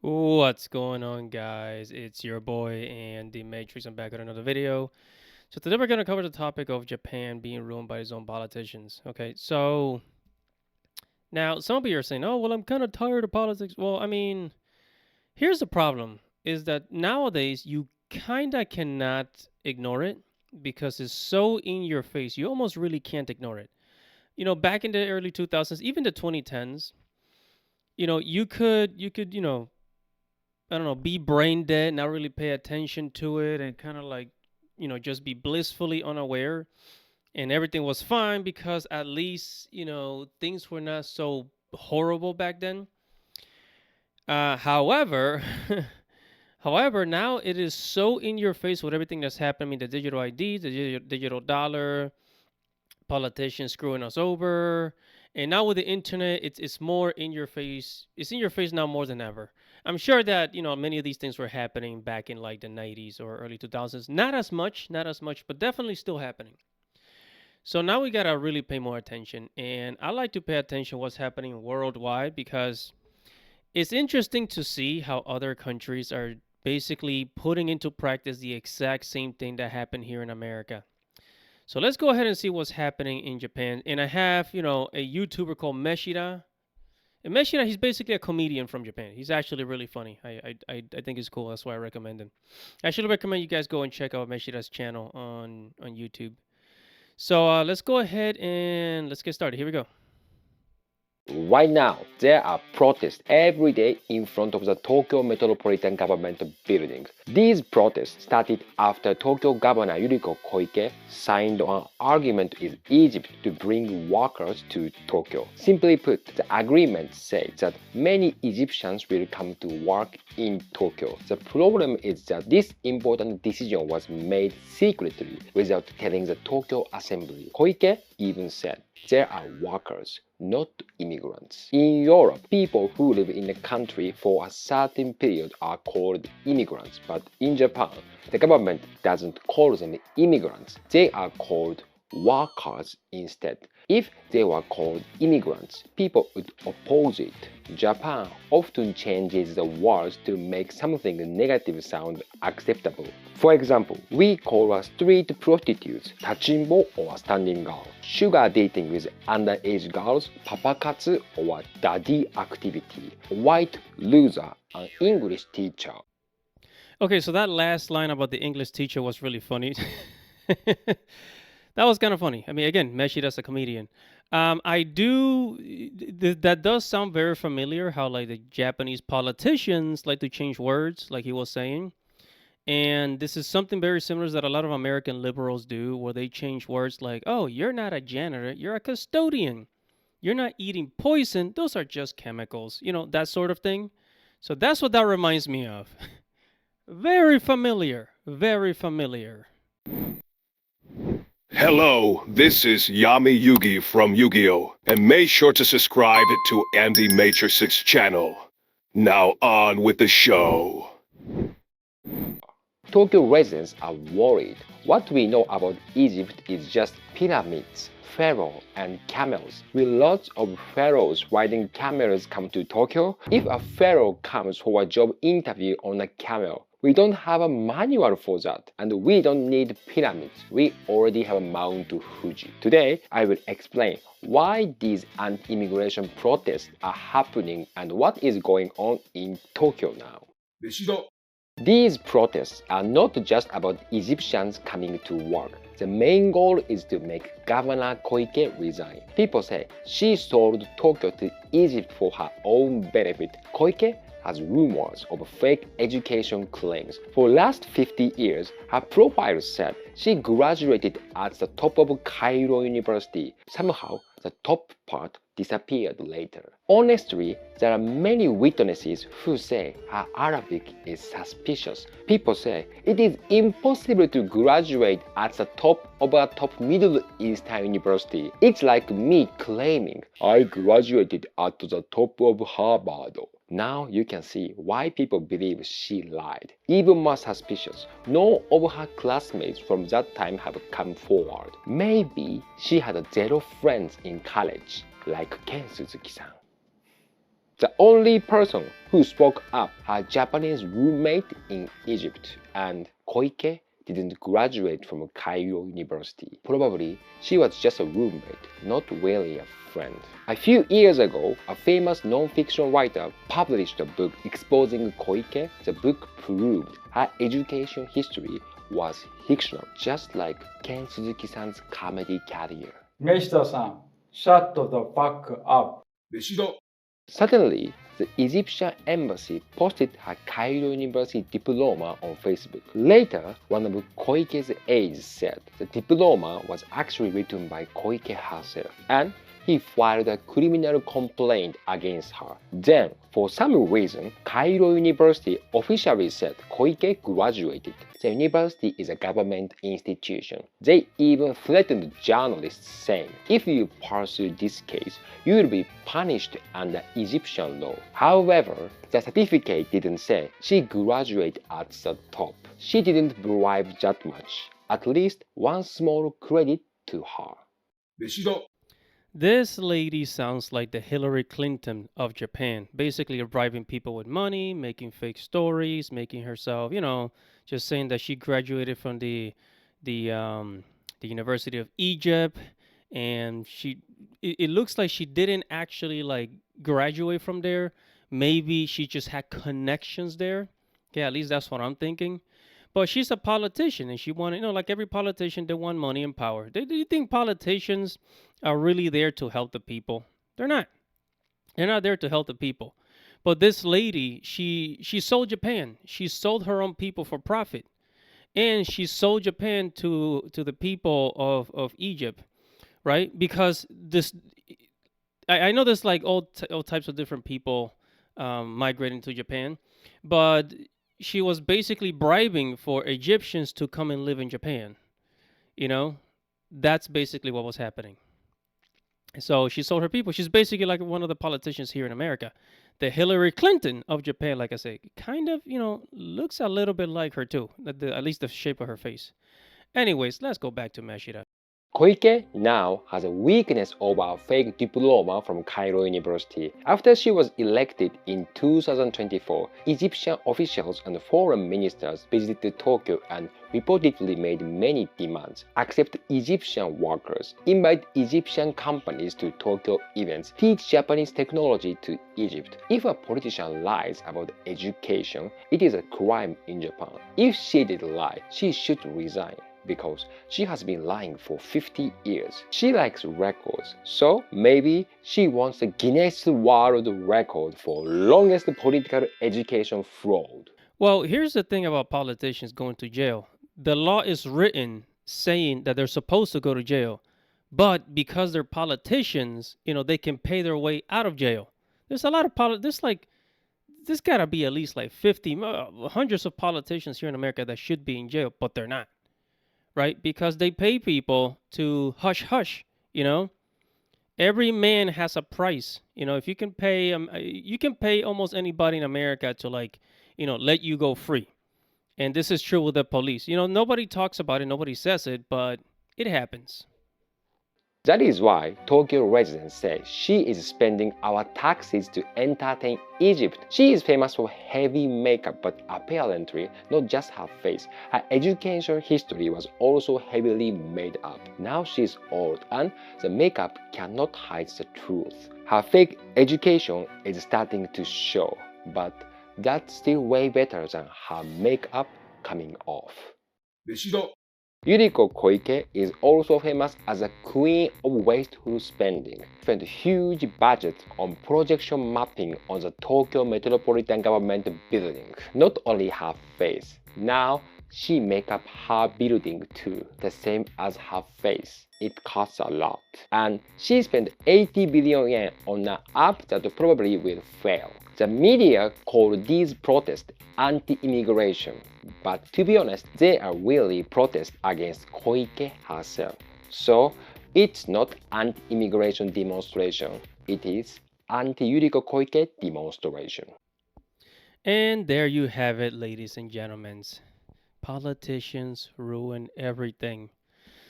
What's going on, guys? It's your boy and the Matrix. I'm back with another video. So today we're gonna cover the topic of Japan being ruined by its own politicians. Okay, so now some of you are saying, "Oh, well, I'm kind of tired of politics." Well, I mean, here's the problem: is that nowadays you kinda cannot ignore it because it's so in your face. You almost really can't ignore it. Back in the early 2000s, even the 2010s, you could, I don't know, be brain dead, not really pay attention to it, and kind of like, just be blissfully unaware. And everything was fine because at least, things were not so horrible back then. However, however, now it is so in your face with everything that's happening, the digital ID, the digital dollar, politicians screwing us over. And now with the internet, it's more in your face. It's in your face now more than ever. I'm sure that many of these things were happening back in like the 90s or early 2000s. Not as much, but definitely still happening. So now we gotta really pay more attention, and I like to pay attention what's happening worldwide because it's interesting to see how other countries are basically putting into practice the exact same thing that happened here in America. So let's go ahead and see what's happening in Japan. And I have, a YouTuber called Meshira. And Meshira, he's basically a comedian from Japan. He's actually really funny. I think he's cool. That's why I recommend him. I actually recommend you guys go and check out Meshira's channel on YouTube. So let's go ahead and let's get started. Here we go. Right now, there are protests every day in front of the Tokyo Metropolitan Government building. These protests started after Tokyo Governor Yuriko Koike signed an agreement with Egypt to bring workers to Tokyo. Simply put, the agreement says that many Egyptians will come to work in Tokyo. The problem is that this important decision was made secretly without telling the Tokyo Assembly. Koike even said, there are workers, not immigrants. In Europe, people who live in a country for a certain period are called immigrants, but in Japan, the government doesn't call them immigrants. They are called workers instead. If they were called immigrants, people would oppose it. Japan often changes the words to make something negative sound acceptable. For example, we call a street prostitute tachimbo or standing girl. Sugar dating with underage girls, papakatsu or daddy activity. White loser, an English teacher. Okay, so that last line about the English teacher was really funny. That was kind of funny. I mean, again, Meshira's a comedian. I do. That does sound very familiar. How like the Japanese politicians like to change words, like he was saying. And this is something very similar that a lot of American liberals do, where they change words like, oh, you're not a janitor, you're a custodian. You're not eating poison, those are just chemicals. That sort of thing. So that's what that reminds me of. Very familiar. Very familiar. Hello, this is Yami Yugi from Yu-Gi-Oh! And make sure to subscribe to Andy Matrix's channel. Now on with the show. Tokyo residents are worried. What we know about Egypt is just pyramids, pharaoh, and camels. Will lots of pharaohs riding camels come to Tokyo? If a pharaoh comes for a job interview on a camel, we don't have a manual for that, and we don't need pyramids. We already have a Mount Fuji. Today, I will explain why these anti-immigration protests are happening and what is going on in Tokyo now. These protests are not just about Egyptians coming to work. The main goal is to make Governor Koike resign. People say she sold Tokyo to Egypt for her own benefit. Koike has rumors of fake education claims. For the last 50 years, her profile said she graduated at the top of Cairo University. Somehow, the top part disappeared later. Honestly, there are many witnesses who say her Arabic is suspicious. People say it is impossible to graduate at the top of a top Middle Eastern university. It's like me claiming I graduated at the top of Harvard. Now you can see why people believe she lied. Even more suspicious, none of her classmates from that time have come forward. Maybe she had zero friends in college, like Ken Suzuki-san. The only person who spoke up, her Japanese roommate in Egypt, and Koike didn't graduate from Cairo University. Probably she was just a roommate, not really a friend. A few years ago, a famous non-fiction writer published a book exposing Koike. The book proved her education history was fictional, just like Ken Suzuki-san's comedy career. 飯田さん、shut the fuck up. 飯だ。 Suddenly, the Egyptian embassy posted her Cairo University diploma on Facebook. Later, one of Koike's aides said the diploma was actually written by Koike herself, and he filed a criminal complaint against her. Then, for some reason, Cairo University officially said Koike graduated. The university is a government institution. They even threatened journalists saying, if you pursue this case, you will be punished under Egyptian law. However, the certificate didn't say she graduated at the top. She didn't bribe that much. At least one small credit to her. 飯だ。 This lady sounds like the Hillary Clinton of Japan, basically bribing people with money, making fake stories, making herself, just saying that she graduated from the the University of Egypt, and it looks like she didn't actually like graduate from there. Maybe she just had connections there. Yeah, at least that's what I'm thinking. But she's a politician, and she wanted, like every politician, they want money and power. Do you think politicians are really there to help the people? They're not. They're not there to help the people. But this lady, she sold Japan. She sold her own people for profit, and she sold Japan to the people of Egypt, right? Because I know there's like all types of different people migrating to Japan, but she was basically bribing for Egyptians to come and live in Japan. You know, that's basically what was happening. So she sold her people. She's basically like one of the politicians here in America. The Hillary Clinton of Japan, like I say, kind of, looks a little bit like her too, at least the shape of her face. Anyways, let's go back to Mashida. Koike now has a weakness over a fake diploma from Cairo University. After she was elected in 2024, Egyptian officials and foreign ministers visited Tokyo and reportedly made many demands: accept Egyptian workers, invite Egyptian companies to Tokyo events, teach Japanese technology to Egypt. If a politician lies about education, it is a crime in Japan. If she did lie, she should resign, because she has been lying for 50 years. She likes records, so maybe she wants the Guinness World Record for longest political education fraud. Well, here's the thing about politicians going to jail. The law is written saying that they're supposed to go to jail, but because they're politicians, they can pay their way out of jail. There's a lot of there's gotta be at least like 50, hundreds of politicians here in America that should be in jail, but they're not. Right? Because they pay people to hush hush, Every man has a price. If you can pay almost anybody in America to let you go free. And this is true with the police. Nobody talks about it, nobody says it, but it happens. That is why Tokyo residents say she is spending our taxes to entertain Egypt. She is famous for heavy makeup, but apparently not just her face. Her education history was also heavily made up. Now she's old and the makeup cannot hide the truth. Her fake education is starting to show, but that's still way better than her makeup coming off. 飯だ。 Yuriko Koike is also famous as a queen of wasteful spending. Spent huge budgets on projection mapping on the Tokyo Metropolitan Government building. Not only her face. Now she make up her building too, the same as her face. It costs a lot. And she spent 80 billion yen on an app that probably will fail. The media call these protests anti-immigration, but to be honest, they are really protests against Koike herself. So it's not anti-immigration demonstration, it is anti-Yuriko Koike demonstration. And there you have it, ladies and gentlemen. Politicians ruin everything.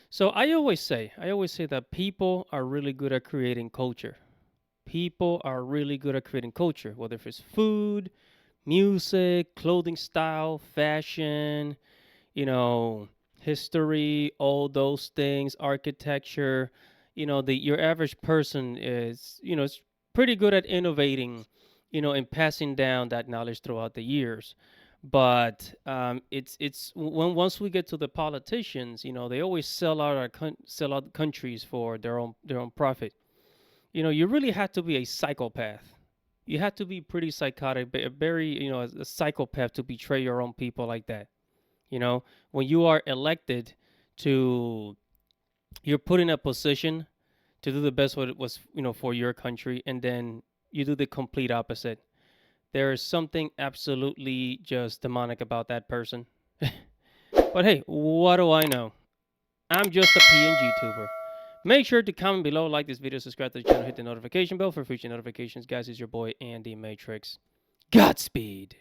So I always say that people are really good at creating culture. People are really good at creating culture, whether if it's food, music, clothing style, fashion, you know, history, all those things, architecture. The your average person is, is pretty good at innovating, and passing down that knowledge throughout the years. But it's when once we get to the politicians, they always sell out countries for their own profit. You really have to be a psychopath. You have to be pretty psychotic, very, a psychopath to betray your own people like that. When you are elected to, you're put in a position to do the best what it was, for your country, and then you do the complete opposite. There is something absolutely just demonic about that person. But hey, what do I know? I'm just a PNG tuber. Make sure to comment below, like this video, subscribe to the channel, hit the notification bell for future notifications. Guys, it's your boy Andy Matrix. Godspeed.